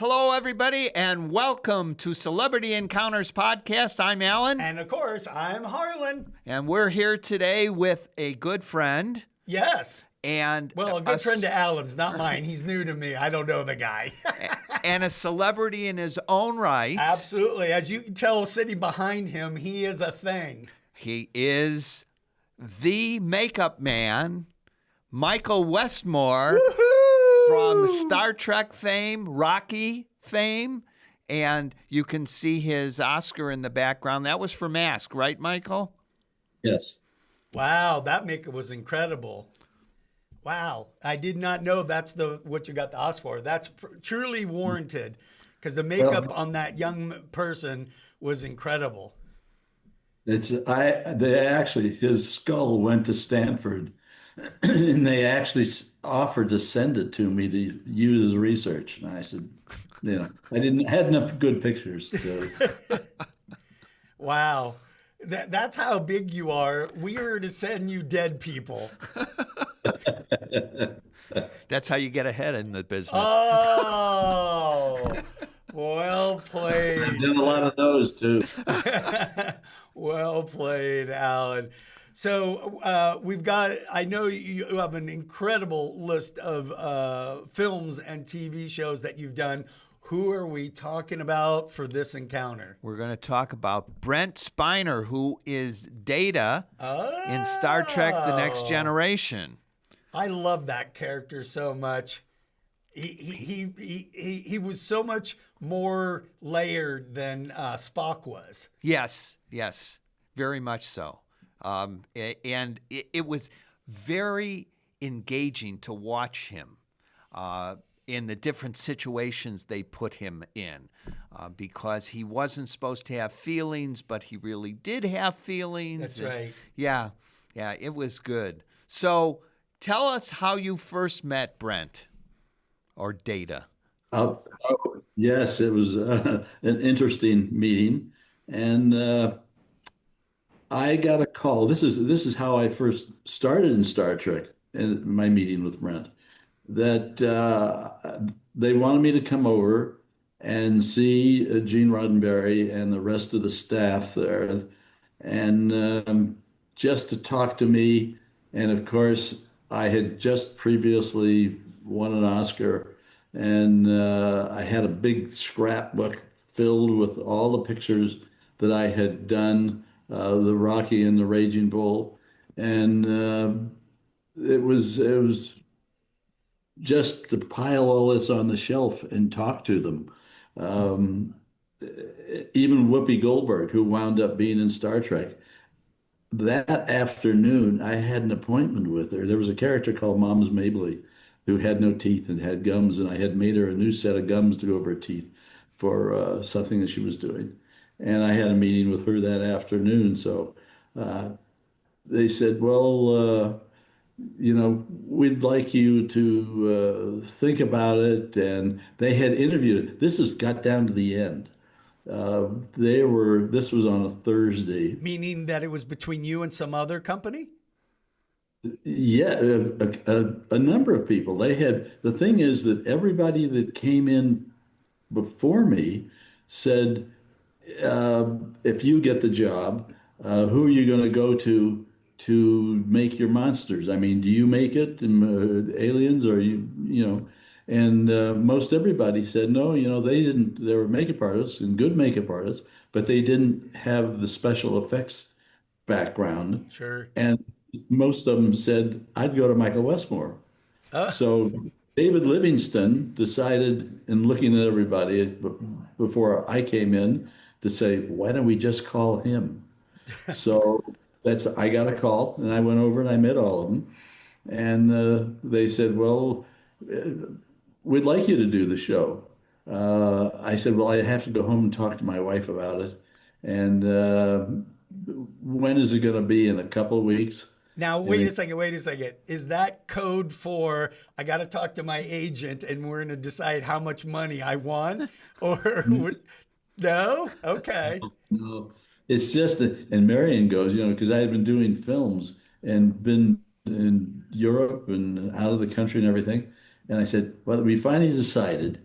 Hello, everybody, and welcome to Celebrity Encounters Podcast. I'm Alan. And of course, I'm Harlan. And we're here today with a good friend. Yes. And a good friend to Alan's, not mine. He's new to me. I don't know the guy. And a celebrity in his own right. Absolutely. As you can tell, sitting behind him, he is a thing. He is the makeup man, Michael Westmore. Woohoo! From Star Trek fame, Rocky fame, and you can see his Oscar in the background. That was for Mask, right, Michael? Yes. Wow, that makeup was incredible. Wow, I did not know that's what you got the Oscar for. That's truly warranted because the makeup on that young person was incredible. His skull went to Stanford, and they actually offered to send it to me to use as research. And I said, I had enough good pictures. So. Wow. That's how big you are. We are to send you dead people. That's how you get ahead in the business. Oh, well played. I've done a lot of those too. Well played, Alan. So I know you have an incredible list of films and TV shows that you've done. Who are we talking about for this encounter? We're going to talk about Brent Spiner, who is Data in Star Trek The Next Generation. I love that character so much. He was so much more layered than Spock was. Yes, very much so. And it was very engaging to watch him in the different situations they put him in because he wasn't supposed to have feelings, but he really did have feelings. That's right. Yeah, it was good. So tell us how you first met Brent or Data. Yes, it was an interesting meeting. And I got a call. This is how I first started in Star Trek in my meeting with Brent, that they wanted me to come over and see Gene Roddenberry and the rest of the staff there, and just to talk to me. And of course, I had just previously won an Oscar, and I had a big scrapbook filled with all the pictures that I had done. The Rocky and the Raging Bull, and it was just to pile all this on the shelf and talk to them. Even Whoopi Goldberg, who wound up being in Star Trek, that afternoon I had an appointment with her. There was a character called Mom's Mabley who had no teeth and had gums, and I had made her a new set of gums to go over her teeth for something that she was doing. And I had a meeting with her that afternoon. So they said, well, we'd like you to think about it. And they had interviewed. This got down to the end. This was on a Thursday. Meaning that it was between you and some other company? Yeah, a number of people. The thing is that everybody that came in before me said, if you get the job, who are you going to go to make your monsters? I mean, do you make it, aliens, or And most everybody said no. They didn't. They were makeup artists and good makeup artists, but they didn't have the special effects background. Sure. And most of them said, I'd go to Michael Westmore. So David Livingston decided, in looking at everybody before I came in, to say, why don't we just call him? So I got a call, and I went over and I met all of them. And they said, well, we'd like you to do the show. I said, well, I have to go home and talk to my wife about it. And when is it going to be? In a couple of weeks? Now, wait a second. Is that code for, I got to talk to my agent and we're going to decide how much money I won? Or no? Okay. No, it's just, and Marion goes, because I had been doing films and been in Europe and out of the country and everything. And I said, well, we finally decided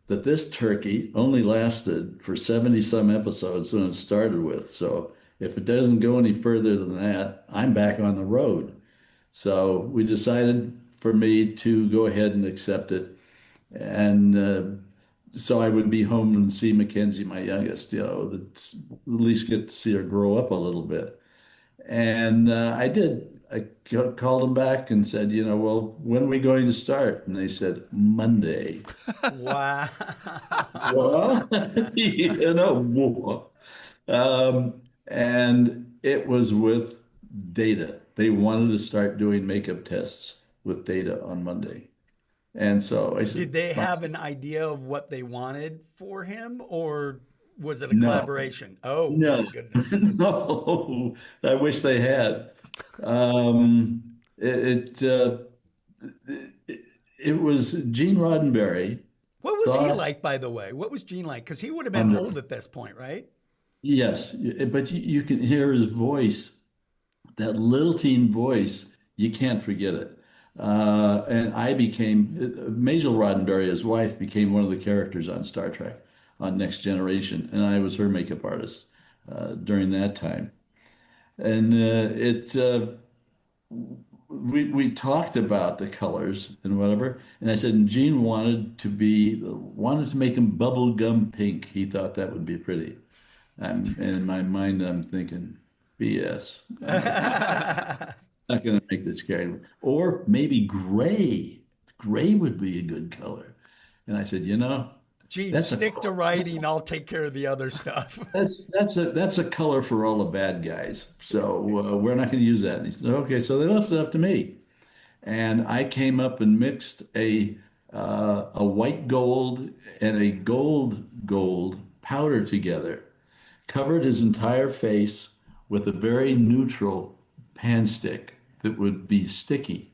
that this turkey only lasted for 70 some episodes when it started with. So if it doesn't go any further than that, I'm back on the road. So we decided for me to go ahead and accept it. And so I would be home and see Mackenzie, my youngest, at least get to see her grow up a little bit. And I did. I called them back and said, well, when are we going to start? And they said, Monday. Wow. Well, whoa. And it was with data. They wanted to start doing makeup tests with data on Monday. And so I said, Did they fine. have an idea of what they wanted for him, or was it a No, collaboration? Oh my no, goodness. no. I wish they had. Um, it, it, uh, it, it was Gene Roddenberry What was he thought like, by the way? What was Gene like? Because he would have been under, old at this point, right? yes, but you can hear his voice, that little teen voice, you can't forget it. And I became, Majel Roddenberry, his wife, became one of the characters on Star Trek on Next Generation, and I was her makeup artist during that time. And we talked about the colors and whatever, and I said, and Gene wanted to make him bubblegum pink. He thought that would be pretty. And in my mind, I'm thinking, BS. I'm not going to make this character. Or maybe gray. Gray would be a good color. And I said, Gene, that's a stick to writing. I'll take care of the other stuff. that's a color for all the bad guys. So we're not going to use that. And he said, okay. So they left it up to me, and I came up and mixed a white gold and a gold powder together, covered his entire face with a very neutral pan stick that would be sticky,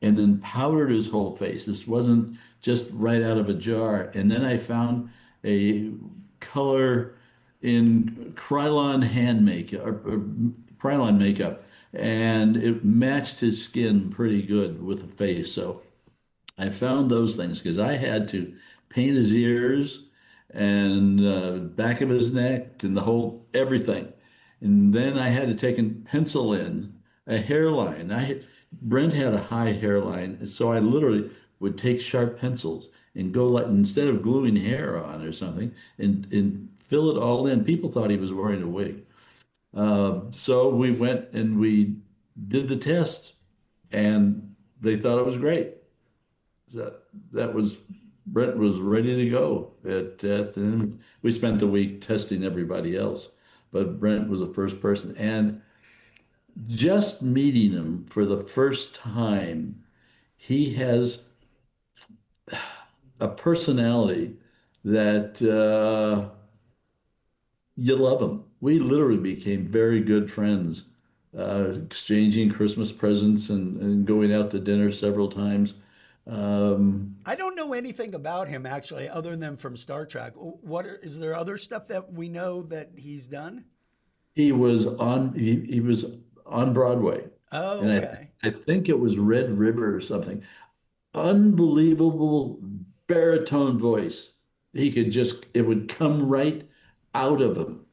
and then powdered his whole face. This wasn't just right out of a jar. And then I found a color in Krylon hand makeup or Krylon makeup, and it matched his skin pretty good with the face. So I found those things because I had to paint his ears and back of his neck and the whole everything. And then I had to take and pencil in a hairline. Brent had a high hairline, so I literally would take sharp pencils and go like instead of gluing hair on or something and fill it all in. People thought he was wearing a wig. So we went and we did the test, and they thought it was great. So that was Brent was ready to go at death, and we spent the week testing everybody else. But Brent was the first person, and just meeting him for the first time, he has a personality that you love him. We literally became very good friends, exchanging Christmas presents and going out to dinner several times. I don't know anything about him actually, other than from Star Trek. Is there other stuff that we know that he's done? He was on Broadway, Oh, and okay. I think it was Red River or something. Unbelievable baritone voice. It would come right out of him.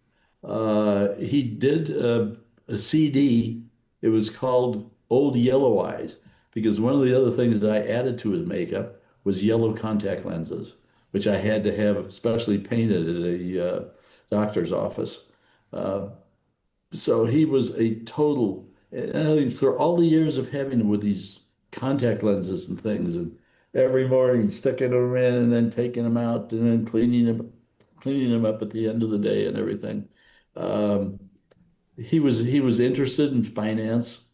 He did a CD. It was called Old Yellow Eyes because one of the other things that I added to his makeup was yellow contact lenses, which I had to have specially painted at a doctor's office. Uh, so he was a total, and I think for all the years of having him with these contact lenses and things, and every morning sticking them in and then taking them out and then cleaning them up at the end of the day and everything. Um, he was interested in finance,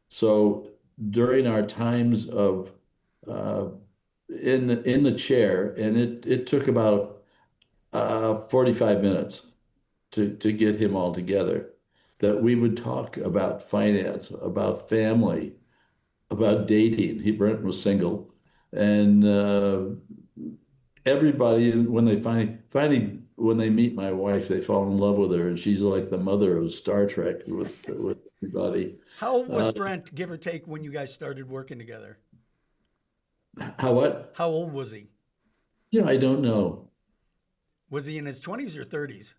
so during our times of uh, in the chair, and it took about 45 minutes to get him all together, that we would talk about finance, about family, about dating. Brent was single, and everybody when they finally when they meet my wife, they fall in love with her, and she's like the mother of Star Trek with everybody. How old was Uh, Brent, give or take, when you guys started working together? how what? How old was he? I don't know. Was he in his 20s or 30s?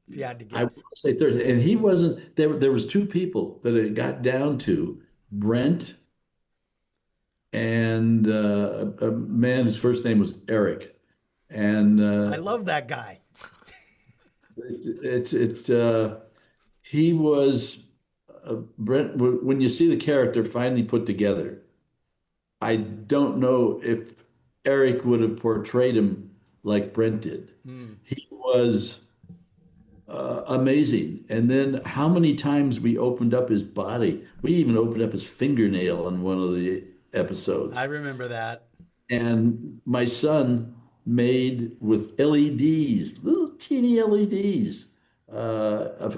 If you had to I want guess. to say Thursday, and he wasn't there. There was two people that it got down to: Brent and a man whose first name was Eric. And I love that guy. it's he was Brent. When you see the character finally put together, I don't know if Eric would have portrayed him like Brent did. He was amazing. And then how many times we opened up his body? We even opened up his fingernail in one of the episodes. I remember that. And my son made with LEDs, little teeny LEDs, a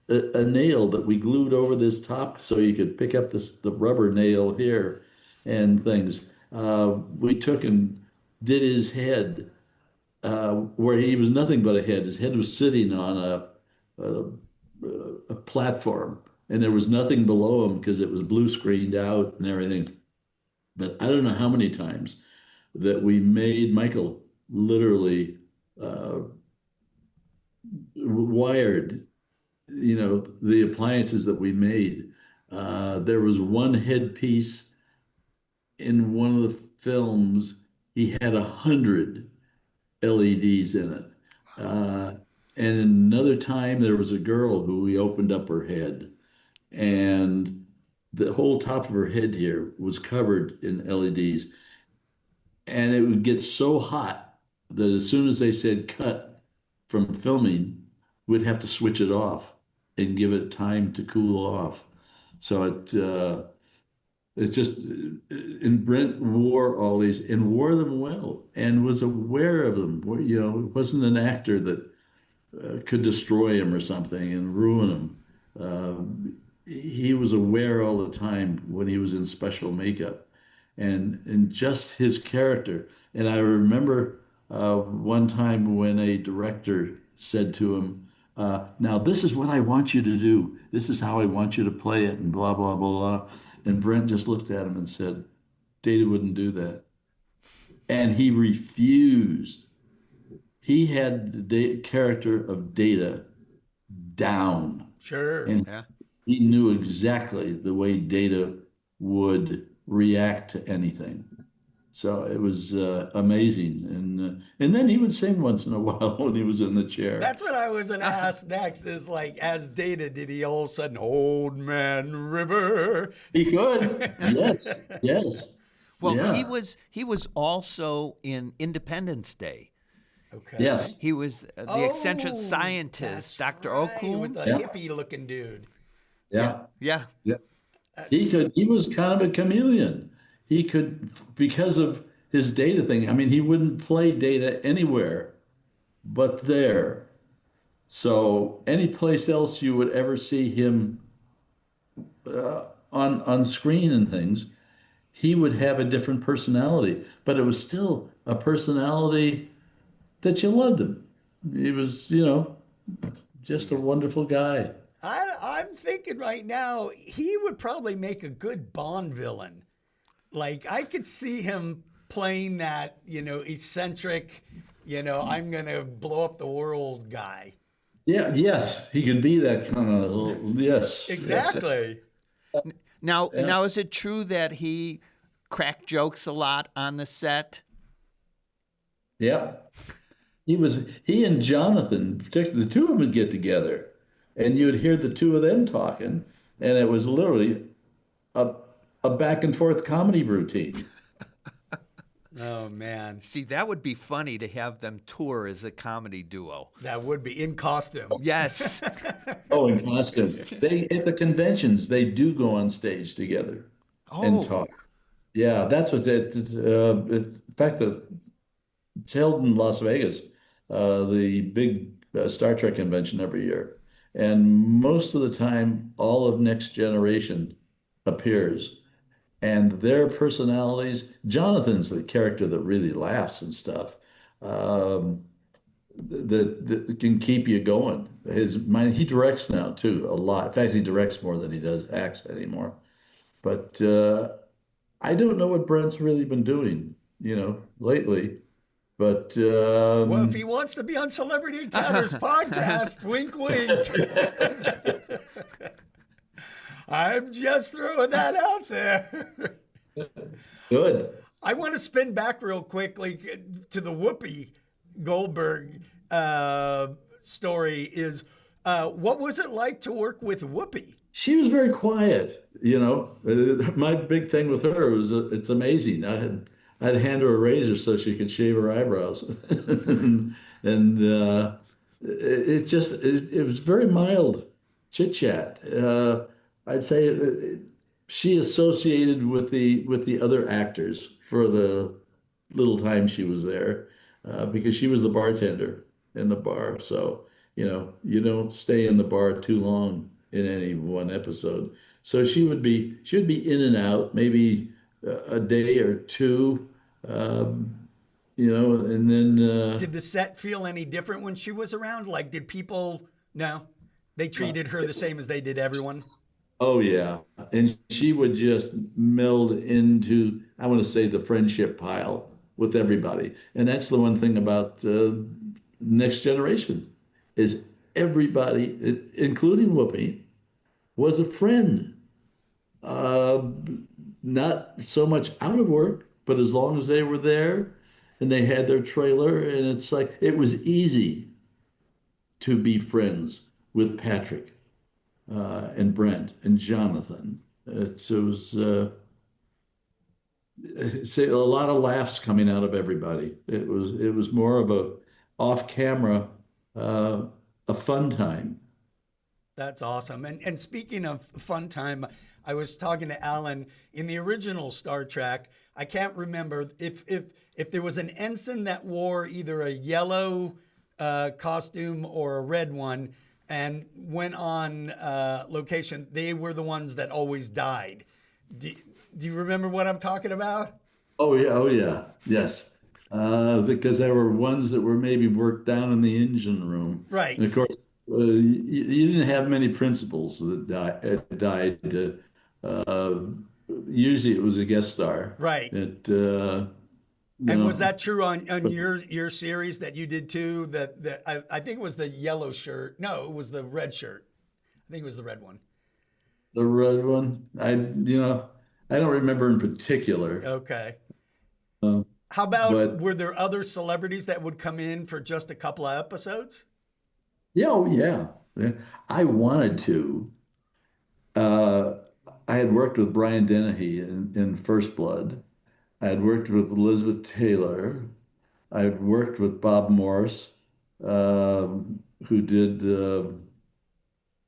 nail that we glued over this top so you could pick up the rubber nail here and things. We took and did his head where he was nothing but a head. His head was sitting on a, a platform, and there was nothing below him because it was blue screened out and everything. But I don't know how many times that we made Michael literally wired, the appliances that we made. There was one headpiece in one of the films. He had 100 LEDs in it. And another time there was a girl who we opened up her head, and the whole top of her head here was covered in LEDs. And it would get so hot that as soon as they said cut from filming, we'd have to switch it off and give it time to cool off. So it's just, and Brent wore all these and wore them well and was aware of them. Wasn't an actor that could destroy him or something and ruin him. He was aware all the time when he was in special makeup and just his character. And I remember one time when a director said to him, now this is what I want you to do. This is how I want you to play it and blah, blah, blah, blah. And Brent just looked at him and said, Data wouldn't do that. And he refused. He had the character of Data down. Sure. And Yeah. he knew exactly the way Data would react to anything. So it was amazing. And then he would sing once in a while when he was in the chair. That's what I was going to ask next is like, as Data, did he all of a sudden, Old Man River? He could. Yes. Yes. Well, Yeah. he was also in Independence Day. Okay. Yes. He was the eccentric scientist, Dr. Okun. With the Yeah. hippie looking dude. Yeah. Yeah. Yeah. He was kind of a chameleon. He could, because of his Data thing, I mean, he wouldn't play Data anywhere but there. So any place else you would ever see him on screen and things, he would have a different personality, but it was still a personality that you loved him. He was, just a wonderful guy. I'm thinking right now, he would probably make a good Bond villain. Like, I could see him playing that, eccentric, I'm going to blow up the world guy. Yeah, yes, he could be that kind of, yes. Exactly. Now, is it true that he cracked jokes a lot on the set? Yeah. He and Jonathan, particularly the two of them would get together and you'd hear the two of them talking, and it was literally a back and forth comedy routine. Oh, man. See, that would be funny to have them tour as a comedy duo. That would be in costume. Yes. Oh, in costume. At the conventions, they do go on stage together and talk. Yeah, that's what in fact, it's held in Las Vegas, the big Star Trek convention every year. And most of the time, all of Next Generation appears. And their personalities, Jonathan's the character that really laughs and stuff, that can keep you going. His mind, he directs now too, a lot. In fact, he directs more than he does acts anymore. But I don't know what Brent's really been doing, lately. But Well, if he wants to be on Celebrity Encounters podcast, wink, wink. I'm just throwing that out there. good. I want to spin back real quickly to the Whoopi Goldberg story. Is what was it like to work with Whoopi? She was very quiet. My big thing with her was it's amazing. I'd hand her a razor so she could shave her eyebrows, and it was very mild chit chat. I'd say she associated with the other actors for the little time she was there, because she was the bartender in the bar. So, you don't stay in the bar too long in any one episode. So she would be in and out, maybe a day or two, and then Did the set feel any different when she was around? Like, did people, no, they treated her the same as they did everyone? oh yeah, and she would just meld into, I want to say, the friendship pile with everybody. And that's the one thing about Next Generation is everybody, including Whoopi, was a friend. Uh, Not so much out of work, but as long as they were there and they had their trailer, and it's like it was easy to be friends with Patrick and Brent and Jonathan. It was say a lot of laughs coming out of everybody. It was more of a off camera, uh, a fun time. That's awesome. And speaking of fun time, I was talking to Alan in the original Star Trek. I can't remember if there was an ensign that wore either a yellow costume or a red one and went on location. They were the ones that always died. Do you remember what I'm talking about? Oh yeah, yes. Because there were ones that were maybe worked down in the engine room, Right. and of course, you didn't have many principals that died. Uh, Usually, it was a guest star. Right. You And was know, that true on but your series that you did too? That I think it was the yellow shirt. No, it was the red shirt. I think it was the red one. the red one, I don't remember in particular, Okay. uh, How about but were there other celebrities that would come in for just a couple of episodes? yeah, oh yeah. Yeah. I wanted to. Uh, I had worked with Brian Dennehy in First Blood. I had worked with Elizabeth Taylor. I worked with Bob Morse, who did a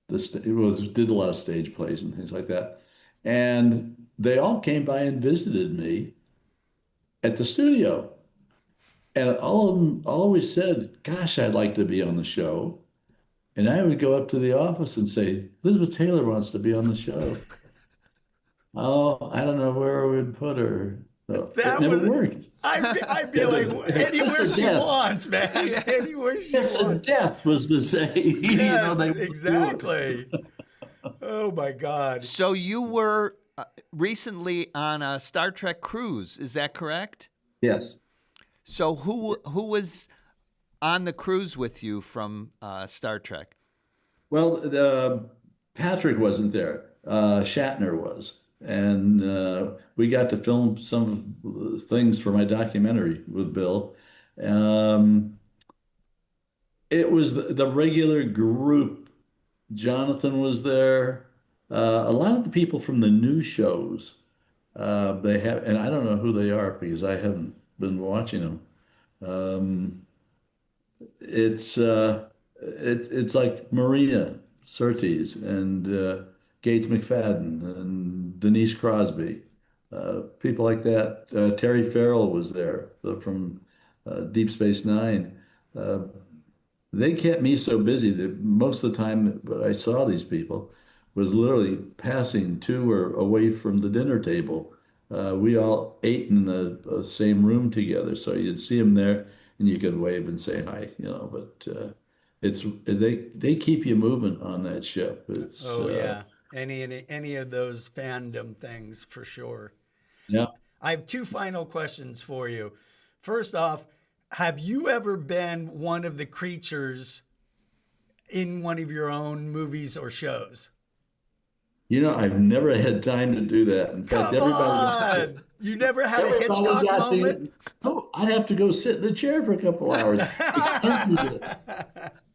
lot of stage plays and things like that. And they all came by and visited me at the studio. And all of them always said, "Gosh, I'd like to be on the show." And I would go up to the office and say, "Elizabeth Taylor wants to be on the show." Oh, I don't know where we would put her. So it That never was worked. I'd be like Kiss anywhere of she death. wants, man. Anywhere she Kiss of wants. death was to say, Yes, they won't do it. exactly. Oh my God. So you were recently on a Star Trek cruise, is that correct? Yes. So who was on the cruise with you from Star Trek? Well, Patrick wasn't there. Shatner was. And we got to film some things for my documentary with Bill. Um, it was the regular group. Jonathan was there. A lot of the people from the new shows, they have, and I don't know who they are because I haven't been watching them. Um, it's like Marina Sirtis and Gates McFadden and Denise Crosby, people like that. Terry Farrell was there from Deep Space Nine. Uh, they kept me so busy that most of the time that I saw these people was literally passing to or away from the dinner table. We all ate in the same room together, so you'd see them there, and you could wave and say hi, But they keep you moving on that ship. It's Oh yeah. Any of those fandom things for sure. yeah. I have two final questions for you. First off, have you ever been one of the creatures in one of your own movies or shows? I've never had time to do that. In fact, Come on! You never had a everybody Hitchcock got moment? to. Oh, I'd have to go sit in the chair for a couple hours.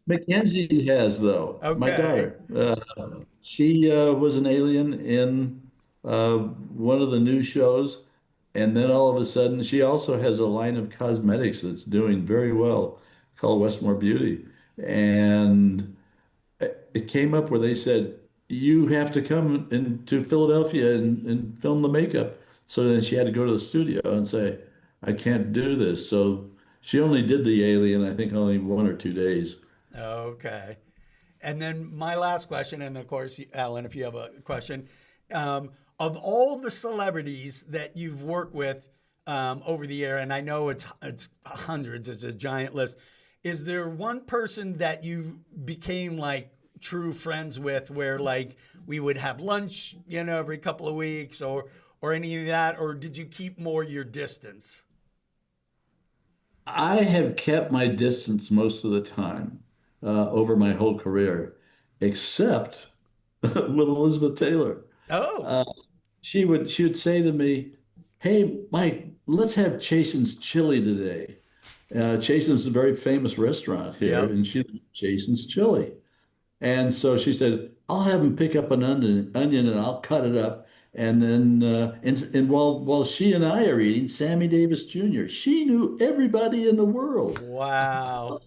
Mackenzie has, though. My Okay. daughter. She was an alien in one of the new shows, and then all of a sudden, she also has a line of cosmetics that's doing very well, called Westmore Beauty, and it came up where they said, you have to come to Philadelphia and film the makeup. So then she had to go to the studio and say, I can't do this. So she only did the alien, I think, only 1 or 2 days. Okay. And then my last question, and of course, Alan, if you have a question, of all the celebrities that you've worked with over the year, and I know it's hundreds, it's a giant list, is there one person that you became like true friends with, where like we would have lunch, every couple of weeks, or any of that, or did you keep more your distance? I have kept my distance most of the time over my whole career, except with Elizabeth Taylor. Oh, She would say to me, "Hey, Mike, let's have Chasen's Chili today." Chasen's a very famous restaurant here, yep. and she loves Chasen's Chili. And so she said, "I'll have him pick up an onion, and I'll cut it up." And then, and while she and I are eating, Sammy Davis Jr. She knew everybody in the world. Wow.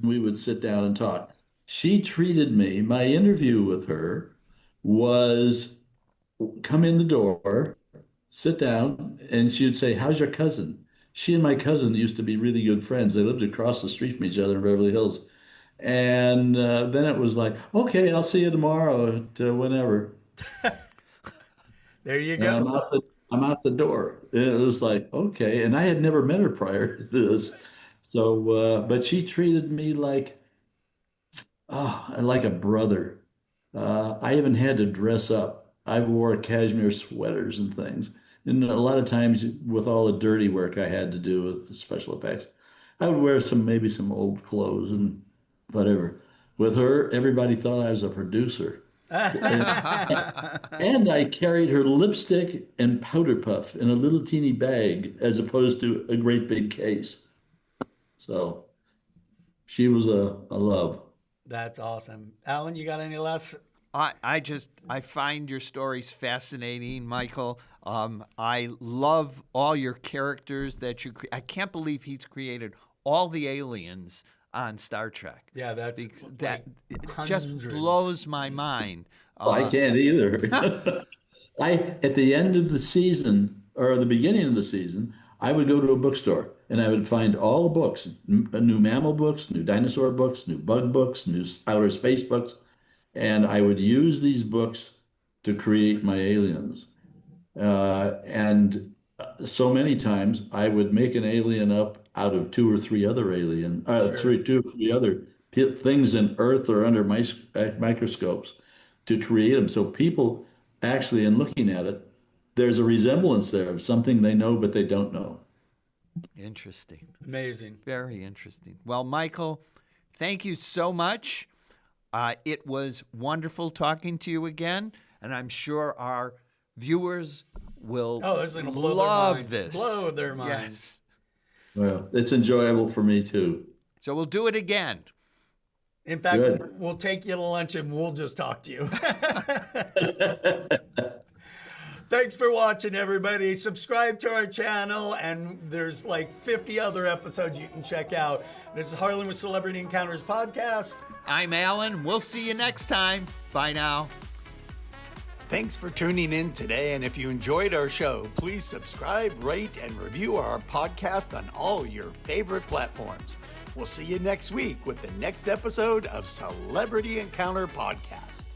We would sit down and talk. She treated me. My interview with her was come in the door, sit down, and she would say, "How's your cousin?" She and my cousin used to be really good friends. They lived across the street from each other in Beverly Hills. And then it was like, okay, I'll see you tomorrow at whenever. There you And I'm go. out the door. It was like, okay. And I had never met her prior to this. So, but she treated me like a brother. I even had to dress up. I wore cashmere sweaters and things. And a lot of times with all the dirty work I had to do with the special effects, I would wear maybe some old clothes and whatever. With her, everybody thought I was a producer. And I carried her lipstick and powder puff in a little teeny bag as opposed to a great big case. So she was a love. That's awesome. Alan, you got any last? I find your stories fascinating, Michael. I love all your characters that you I can't believe he's created all the aliens on Star Trek. Yeah, that just blows my mind. I can't either. At the end of the season or the beginning of the season, I would go to a bookstore and I would find all the books, new mammal books, new dinosaur books, new bug books, new outer space books, and I would use these books to create my aliens. And so many times I would make an alien up out of two or three other two or three other things in Earth or under microscopes to create them. So people actually, in looking at it, there's a resemblance there of something they know but they don't know. Interesting. Amazing. Very interesting. Well, Michael, thank you so much. It was wonderful talking to you again, and I'm sure our viewers will love this. Blow their minds. Yes. Well, it's enjoyable for me too. So we'll do it again. In fact, Good. We'll take you to lunch and we'll just talk to you. Thanks for watching, everybody. Subscribe to our channel, and there's like 50 other episodes you can check out. This is Harlan with Celebrity Encounters Podcast. I'm Alan. We'll see you next time. Bye now. Thanks for tuning in today, and if you enjoyed our show, please subscribe, rate, and review our podcast on all your favorite platforms. We'll see you next week with the next episode of Celebrity Encounter Podcast.